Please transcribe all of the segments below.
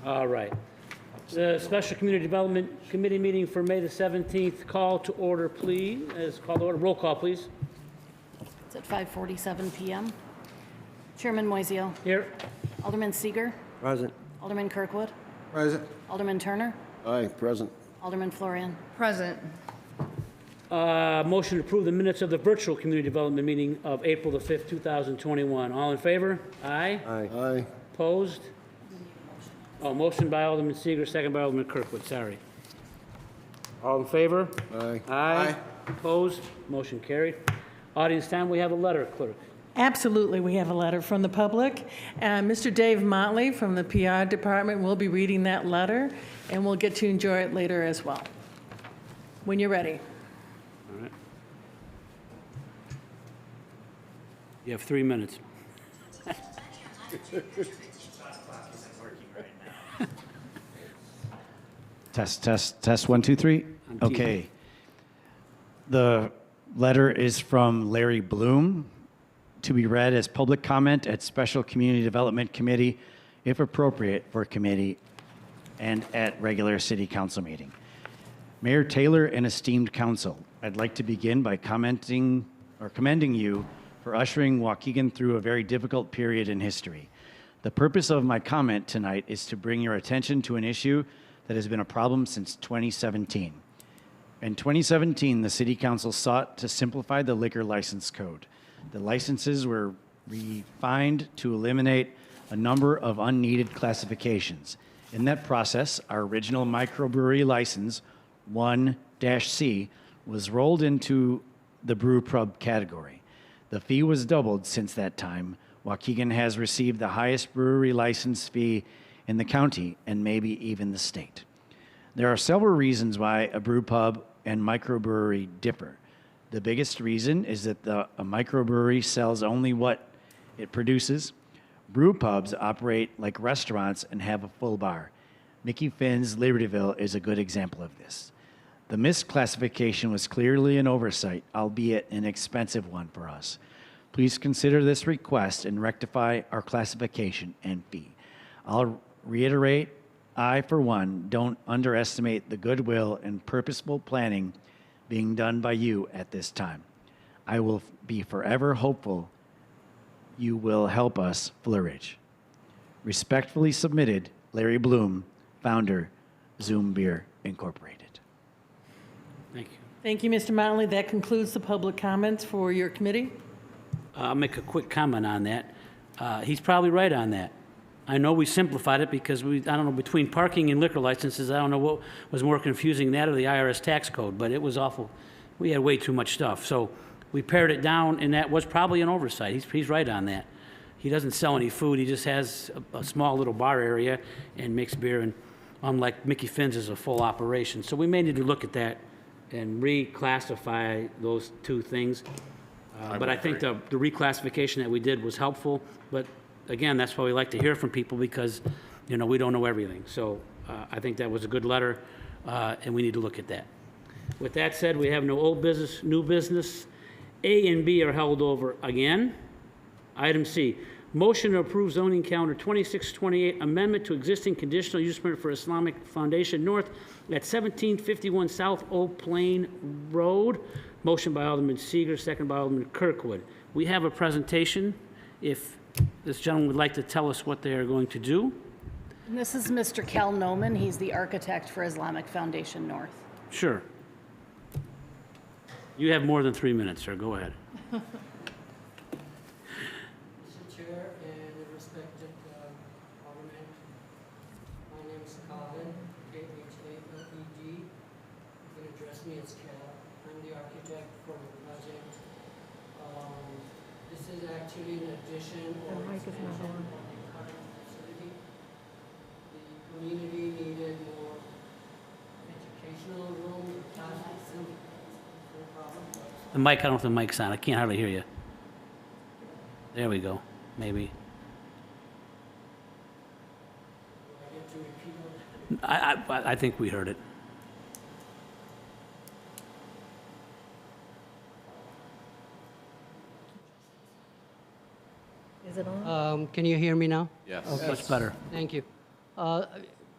All right. The Special Community Development Committee meeting for May the 17th, call to order, please. Call to order. Roll call, please. It's at 5:47 PM. Chairman Moiseo. Here. Alderman Seeger. Present. Alderman Kirkwood. Present. Alderman Turner. Aye, present. Alderman Florian. Present. Motion to approve the minutes of the virtual community development meeting of April the 5th, 2021. All in favor? Aye. Aye. Aye. Opposed? Oh, motion by Alderman Seeger, second by Alderman Kirkwood, sorry. All in favor? Aye. Aye. Opposed? Motion carried. Audience time, we have a letter, clerk. Absolutely, we have a letter from the public. Mr. Dave Motley from the PR department will be reading that letter, and we'll get to enjoy it later as well. When you're ready. All right. You have 3 minutes. Test, 1, 2, 3. Okay. The letter is from Larry Bloom to be read as public comment at Special Community Development Committee, if appropriate for committee, and at regular city council meeting. Mayor Taylor and esteemed council, I'd like to begin by commending you for ushering Waukegan through a very difficult period in history. The purpose of my comment tonight is to bring your attention to an issue that has been a problem since 2017. In 2017, the City Council sought to simplify the liquor license code. The licenses were refined to eliminate a number of unneeded classifications. In that process, our original microbrewery license, 1-C, was rolled into the brew pub category. The fee was doubled since that time. Waukegan has received the highest brewery license fee in the county and maybe even the state. There are several reasons why a brew pub and microbrewery differ. The biggest reason is that a microbrewery sells only what it produces. Brew pubs operate like restaurants and have a full bar. Mickey Finn's Libertyville is a good example of this. The misclassification was clearly an oversight, albeit an expensive one for us. Please consider this request and rectify our classification and fee. I'll reiterate, I, for one, don't underestimate the goodwill and purposeful planning being done by you at this time. I will be forever hopeful you will help us flourish. Respectfully submitted, Larry Bloom, founder, Zoom Beer Incorporated. Thank you. Thank you, Mr. Motley. That concludes the public comments for your committee. I'll make a quick comment on that. He's probably right on that. I know we simplified it because I don't know, between parking and liquor licenses, I don't know what was more confusing, that or the IRS tax code, but it was awful. We had way too much stuff. So we pared it down, and that was probably an oversight. He's right on that. He doesn't sell any food. He just has a small little bar area and makes beer, and unlike Mickey Finn's is a full operation. So we may need to look at that and reclassify those two things. But I think the reclassification that we did was helpful. But again, that's why we like to hear from people, because, you know, we don't know everything. So I think that was a good letter, and we need to look at that. With that said, we have no old business, new business. A and B are held over again. Item C, motion to approve zoning calendar 2628, amendment to existing conditional use permit for Islamic Foundation North at 1751 South Old Plain Road. Motion by Alderman Seeger, second by Alderman Kirkwood. We have a presentation. If this gentleman would like to tell us what they are going to do. And this is Mr. Cal Noman. He's the architect for Islamic Foundation North. Sure. You have more than 3 minutes, sir. Go ahead. Mr. Chair and respected Alderman, my name is Khaled, K-H-A-L-E-D. You can address me as Cal. I'm the architect for the project. This is actually an addition or expansion of the current facility. The community needed more educational room, classroom. No problem. The mic, I don't know if the mic's on. I can't hardly hear you. There we go. Maybe. Do I get to repeat all that? I think we heard it. Is it on? Can you hear me now? Yes. Much better. Thank you. Uh,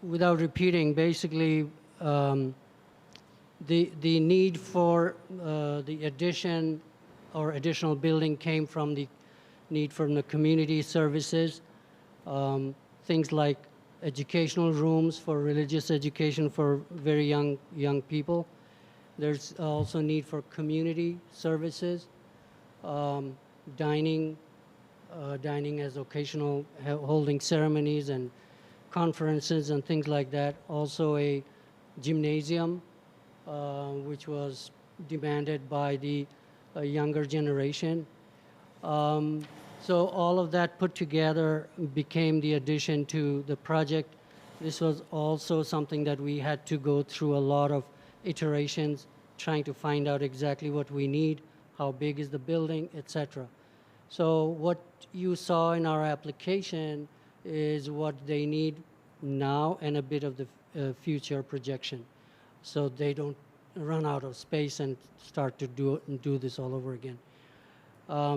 Without repeating, basically, the need for the addition or additional building came from the need from the community services, things like educational rooms for religious education for very young people. There's also need for community services, um, dining, dining as occasional holding ceremonies and conferences and things like that. Also a gymnasium, which was demanded by the younger generation. So all of that put together became the addition to the project. This was also something that we had to go through a lot of iterations, trying to find out exactly what we need, how big is the building, etc. So what you saw in our application is what they need now and a bit of the future projection, so they don't run out of space and start to do this all over again.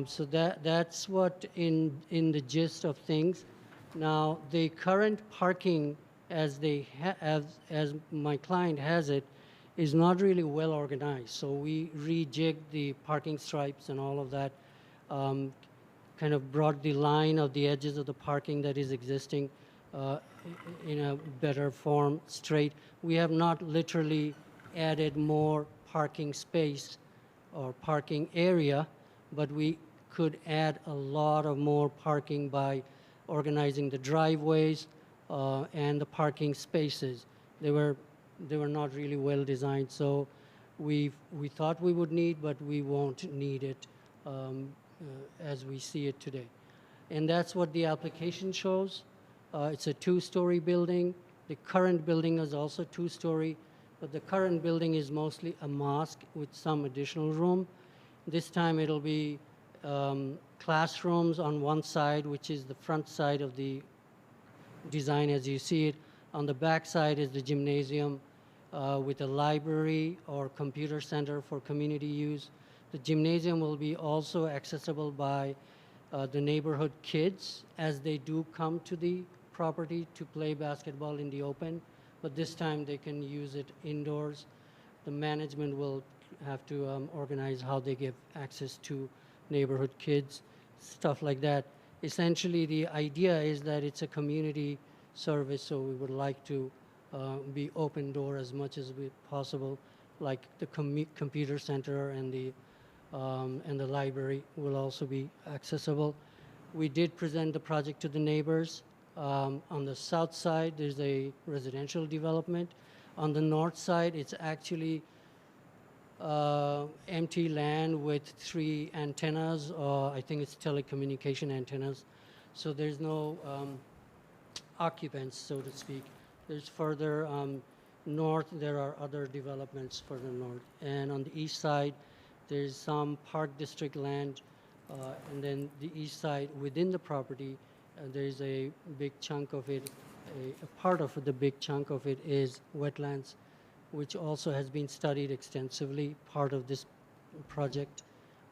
So that's what in the gist of things. Now the current parking, as as my client has it, is not really well organized. So we rejigged the parking stripes and all of that, kind of brought the line of the edges of the parking that is existing in a better form, straight. We have not literally added more parking space or parking area, but we could add a lot of more parking by organizing the driveways and the parking spaces. They were not really well designed, so we thought we would need, but we won't need it as we see it today. And that's what the application shows. It's a two-story building. The current building is also two-story, but the current building is mostly a mosque with some additional room. This time it'll be classrooms on one side, which is the front side of the design as you see it. On the back side is the gymnasium with a library or computer center for community use. The gymnasium will be also accessible by the neighborhood kids as they do come to the property to play basketball in the open, but this time they can use it indoors. The management will have to organize how they give access to neighborhood kids, stuff like that. Essentially, the idea is that it's a community service, so we would like to be open door as much as possible, like the computer center and the library will also be accessible. We did present the project to the neighbors. On the south side, there's a residential development. On the north side, it's actually empty land with 3 antennas. I think it's telecommunication antennas. So there's no occupants, so to speak. There's further north, there are other developments further north. And on the east side, there's some park district land. And then the east side within the property, there's a big chunk of it, a part of the big chunk of it is wetlands, which also has been studied extensively, part of this project.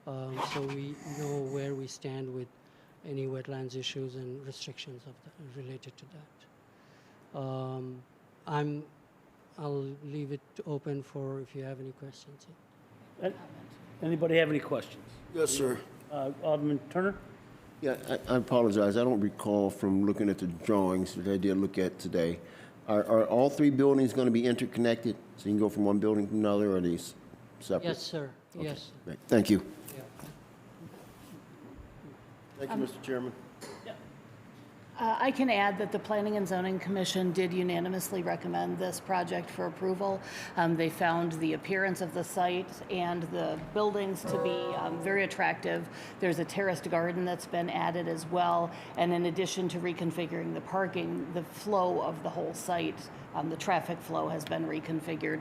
So we know where we stand with any wetlands issues and restrictions of that, related to that. I'll leave it open for if you have any questions. Anybody have any questions? Yes, sir. Alderman Turner? Yeah, I apologize. I don't recall from looking at the drawings that I did look at today. Are all 3 buildings going to be interconnected? So you can go from one building to another, or are these separate? Yes, sir. Okay, Yes. great. Thank you. Yeah. Thank you, Mr. Chairman. I can add that the Planning and Zoning Commission did unanimously recommend this project for approval. They found the appearance of the site and the buildings to be very attractive. There's a terraced garden that's been added as well. And in addition to reconfiguring the parking, the flow of the whole site, the traffic flow has been reconfigured.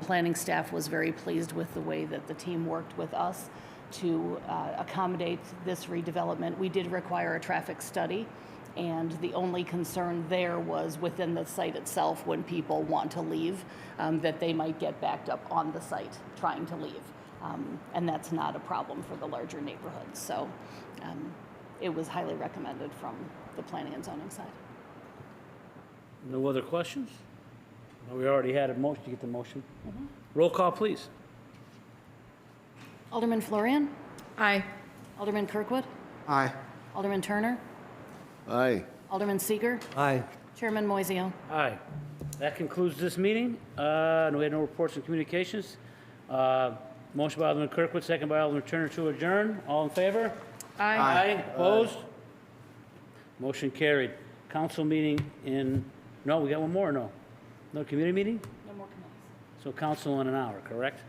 Planning staff was very pleased with the way that the team worked with us to accommodate this redevelopment. We did require a traffic study. And the only concern there was within the site itself, when people want to leave, that they might get backed up on the site trying to leave. And that's not a problem for the larger neighborhoods. So it was highly recommended from the planning and zoning side. No other questions? No, we already had a motion to get the motion. Roll call, please. Alderman Florian? Aye. Alderman Kirkwood? Aye. Alderman Turner? Aye. Alderman Seeger? Aye. Chairman Moiseo? Aye. That concludes this meeting. And we had no reports and communications. Motion by Alderman Kirkwood, second by Alderman Turner to adjourn. All in favor? Aye. Opposed? Motion carried. Council meeting in, no, we got one more, or no? No community meeting? No more committees. So council in an hour, correct?